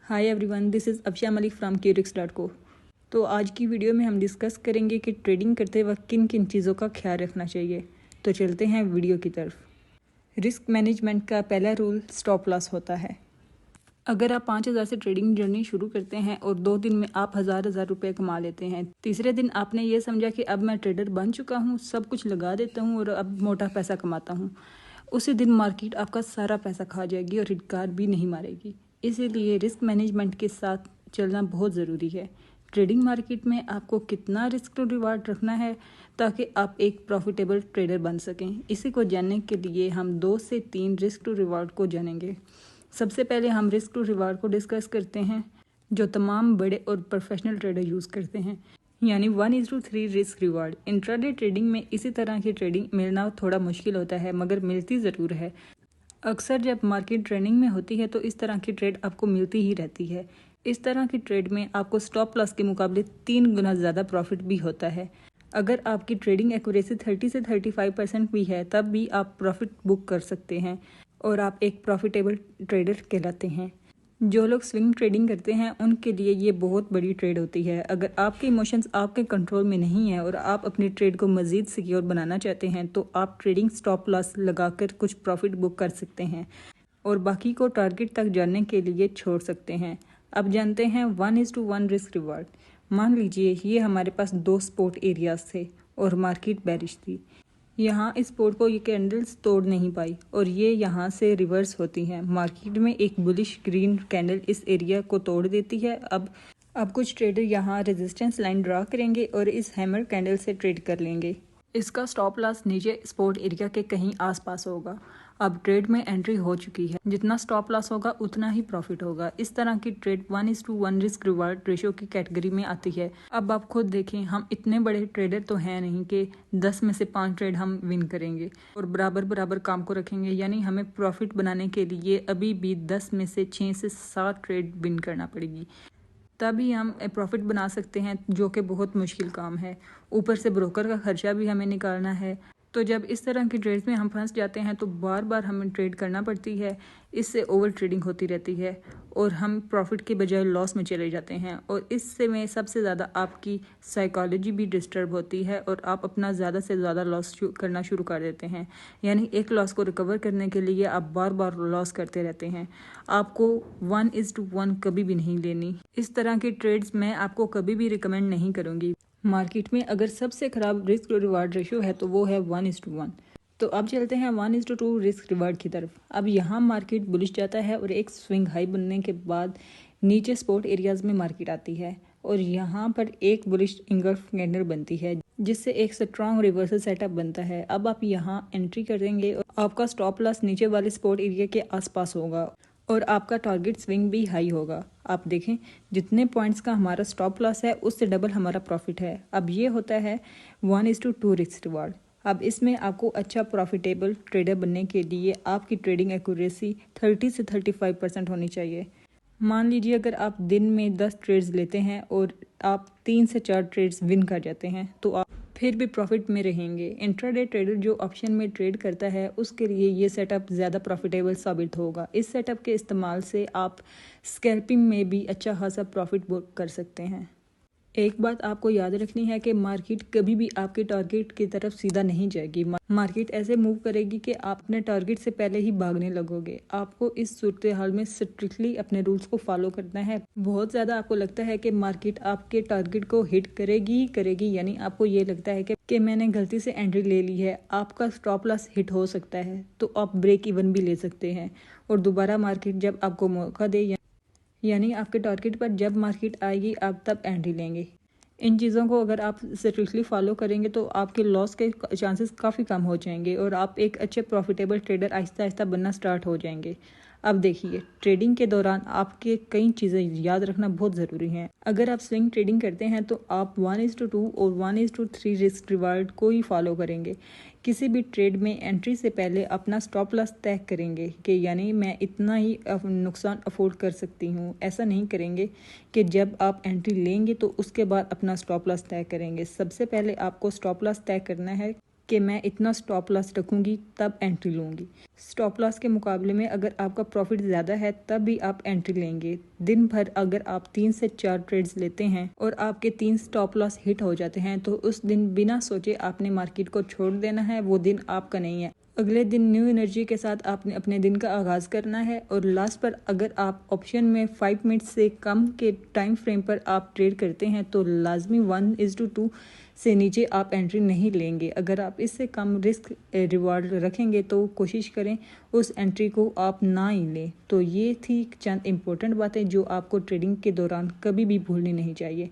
Hi everyone, this is Afsha Malik from QRix.co। तो आज की वीडियो में हम डिस्कस करेंगे कि ट्रेडिंग करते वक्त किन किन चीज़ों का ख्याल रखना चाहिए। तो चलते हैं वीडियो की तरफ। रिस्क मैनेजमेंट का पहला रूल स्टॉप लॉस होता है। अगर आप 5,000 से ट्रेडिंग जर्नी शुरू करते हैं और 2 दिन में आप हज़ार रुपये कमा लेते हैं, तीसरे दिन आपने ये समझा कि अब मैं ट्रेडर बन चुका हूँ, सब कुछ लगा देता हूँ और अब मोटा पैसा कमाता हूँ, उसी दिन मार्केट आपका सारा पैसा खा जाएगी और हिटकार भी नहीं मारेगी। इसीलिए रिस्क मैनेजमेंट के साथ चलना बहुत ज़रूरी है। ट्रेडिंग मार्केट में आपको कितना रिस्क टू रिवार्ड रखना है ताकि आप एक प्रॉफिटेबल ट्रेडर बन सकें। इसी को जानने के लिए हम 2 से 3 रिस्क टू रिवार्ड को जानेंगे। सबसे पहले हम रिस्क टू रिवार्ड को डिस्कस करते हैं जो तमाम बड़े और प्रोफेशनल ट्रेडर यूज़ करते हैं, यानी 1:3 रिस्क रिवार्ड। इंट्राडे ट्रेडिंग में इसी तरह की ट्रेडिंग मिलना थोड़ा मुश्किल होता है, मगर मिलती ज़रूर है। अक्सर जब मार्केट ट्रेंडिंग में होती है तो इस तरह की ट्रेड आपको मिलती ही रहती है। इस तरह की ट्रेड में आपको स्टॉप लॉस के मुकाबले 3 गुना ज़्यादा प्रॉफिट भी होता है। अगर आपकी ट्रेडिंग एक्यूरेसी 30 से 35% भी है, तब भी आप प्रॉफिट बुक कर सकते हैं और आप एक प्रॉफिटेबल ट्रेडर कहलाते हैं। जो लोग स्विंग ट्रेडिंग करते हैं उनके लिए ये बहुत बड़ी ट्रेड होती है। अगर आपके इमोशंस आपके कंट्रोल में नहीं है और आप अपनी ट्रेड को मज़ीद सिक्योर बनाना चाहते हैं तो आप ट्रेडिंग स्टॉप लॉस लगाकर कुछ प्रॉफिट बुक कर सकते हैं और बाकी को टारगेट तक जाने के लिए छोड़ सकते हैं। अब जानते हैं 1:1 रिस्क रिवार्ड। मान लीजिए ये हमारे पास 2 स्पॉट एरियाज थे और मार्केट बेरिश थी। यहाँ इस स्पॉट को ये कैंडल्स तोड़ नहीं पाई और ये यहाँ से रिवर्स होती हैं। मार्केट में एक बुलिश ग्रीन कैंडल इस एरिया को तोड़ देती है। अब कुछ ट्रेडर यहाँ रेजिस्टेंस लाइन ड्रा करेंगे और इस हैमर कैंडल से ट्रेड कर लेंगे। इसका स्टॉप लॉस नीचे स्पॉट एरिया के कहीं आसपास होगा। अब ट्रेड में एंट्री हो चुकी है, जितना स्टॉप लॉस होगा उतना ही प्रॉफिट होगा। इस तरह की ट्रेड 1:1 रिस्क रिवार्ड रेशियो की कैटेगरी में आती है। अब आप खुद देखें, हम इतने बड़े ट्रेडर तो हैं नहीं कि 10 में से 5 ट्रेड हम विन करेंगे और बराबर बराबर काम को रखेंगे। यानी हमें प्रॉफिट बनाने के लिए अभी भी 10 में से 6 से 7 ट्रेड विन करना पड़ेगी, तभी हम प्रॉफिट बना सकते हैं, जो कि बहुत मुश्किल काम है। ऊपर से ब्रोकर का खर्चा भी हमें निकालना है। तो जब इस तरह की ट्रेड्स में हम फंस जाते हैं तो बार बार हमें ट्रेड करना पड़ती है। इससे ओवर ट्रेडिंग होती रहती है और हम प्रॉफिट के बजाय लॉस में चले जाते हैं और इससे में सबसे ज़्यादा आपकी साइकोलॉजी भी डिस्टर्ब होती है और आप अपना ज़्यादा से ज़्यादा लॉस करना शुरू कर देते हैं। यानी एक लॉस को रिकवर करने के लिए आप बार बार लॉस करते रहते हैं। आपको 1:1 कभी भी नहीं लेनी। इस तरह की ट्रेड्स मैं आपको कभी भी रिकमेंड नहीं करूँगी। मार्केट में अगर सबसे ख़राब रिस्क रिवार्ड रेशियो है तो वो है 1:1। तो अब चलते हैं 1:2 रिस्क रिवार्ड की तरफ। अब यहाँ मार्केट बुलिश जाता है और एक स्विंग हाई बनने के बाद नीचे स्पॉट एरियाज में मार्केट आती है और यहाँ पर एक बुलिश इंगल्फ कैंडल बनती है, जिससे एक स्ट्रॉन्ग रिवर्सल सेटअप बनता है। अब आप यहाँ एंट्री करेंगे और आपका स्टॉप लॉस नीचे वाले स्पॉट एरिया के आसपास होगा और आपका टारगेट स्विंग भी हाई होगा। आप देखें, जितने पॉइंट्स का हमारा स्टॉप लॉस है उससे डबल हमारा प्रॉफिट है। अब ये होता है 1:2 रिस्क रिवार्ड। अब इसमें आपको अच्छा प्रॉफिटेबल ट्रेडर बनने के लिए आपकी ट्रेडिंग एक्यूरेसी 30 से 35% होनी चाहिए। मान लीजिए अगर आप दिन में 10 ट्रेड्स लेते हैं और आप 3 से 4 ट्रेड्स विन कर जाते हैं तो आप फिर भी प्रॉफिट में रहेंगे। इंट्राडे ट्रेडर जो ऑप्शन में ट्रेड करता है उसके लिए ये सेटअप ज़्यादा प्रॉफिटेबल साबित होगा। इस सेटअप के इस्तेमाल से आप स्कैल्पिंग में भी अच्छा खासा प्रॉफिट बुक कर सकते हैं। एक बात आपको याद रखनी है कि मार्केट कभी भी आपके टारगेट की तरफ सीधा नहीं जाएगी। मार्केट ऐसे मूव करेगी कि आप अपने टारगेट से पहले ही भागने लगोगे। आपको इस सूरत हाल में स्ट्रिक्टली अपने रूल्स को फॉलो करना है। बहुत ज़्यादा आपको लगता है कि मार्केट आपके टारगेट को हिट करेगी ही करेगी, यानी आपको ये लगता है कि मैंने गलती से एंट्री ले ली है, आपका स्टॉप लॉस हिट हो सकता है, तो आप ब्रेक इवन भी ले सकते हैं और दोबारा मार्केट जब आपको मौका दे, यानी आपके टारगेट पर जब मार्केट आएगी आप तब एंट्री लेंगे। इन चीज़ों को अगर आप स्ट्रिक्टली फॉलो करेंगे तो आपके लॉस के चांसेस काफ़ी कम हो जाएंगे और आप एक अच्छे प्रॉफिटेबल ट्रेडर आहिस्ता आहिस्ता बनना स्टार्ट हो जाएंगे। अब देखिए, ट्रेडिंग के दौरान आपके कई चीज़ें याद रखना बहुत ज़रूरी हैं। अगर आप स्विंग ट्रेडिंग करते हैं तो आप 1:2 और 1:3 रिस्क रिवार्ड को ही फॉलो करेंगे। किसी भी ट्रेड में एंट्री से पहले अपना स्टॉप लॉस तय करेंगे कि यानी मैं इतना ही नुकसान अफोर्ड कर सकती हूँ। ऐसा नहीं करेंगे कि जब आप एंट्री लेंगे तो उसके बाद अपना स्टॉप लॉस तय करेंगे। सबसे पहले आपको स्टॉप लॉस तय करना है कि मैं इतना स्टॉप लॉस रखूँगी तब एंट्री लूँगी। स्टॉप लॉस के मुकाबले में अगर आपका प्रॉफिट ज़्यादा है तब भी आप एंट्री लेंगे। दिन भर अगर आप 3 से 4 ट्रेड्स लेते हैं और आपके 3 स्टॉप लॉस हिट हो जाते हैं तो उस दिन बिना सोचे आपने मार्केट को छोड़ देना है, वो दिन आपका नहीं है। अगले दिन न्यू एनर्जी के साथ आपने अपने दिन का आगाज़ करना है और लास्ट पर अगर आप ऑप्शन में 5 मिनट से कम के टाइम फ्रेम पर आप ट्रेड करते हैं तो लाजमी 1:2 से नीचे आप एंट्री नहीं लेंगे। अगर आप इससे कम रिस्क रिवार्ड रखेंगे तो कोशिश करें उस एंट्री को आप ना ही लें। तो ये थी चंद इम्पोर्टेंट बातें जो आपको ट्रेडिंग के दौरान कभी भी भूलनी नहीं चाहिए।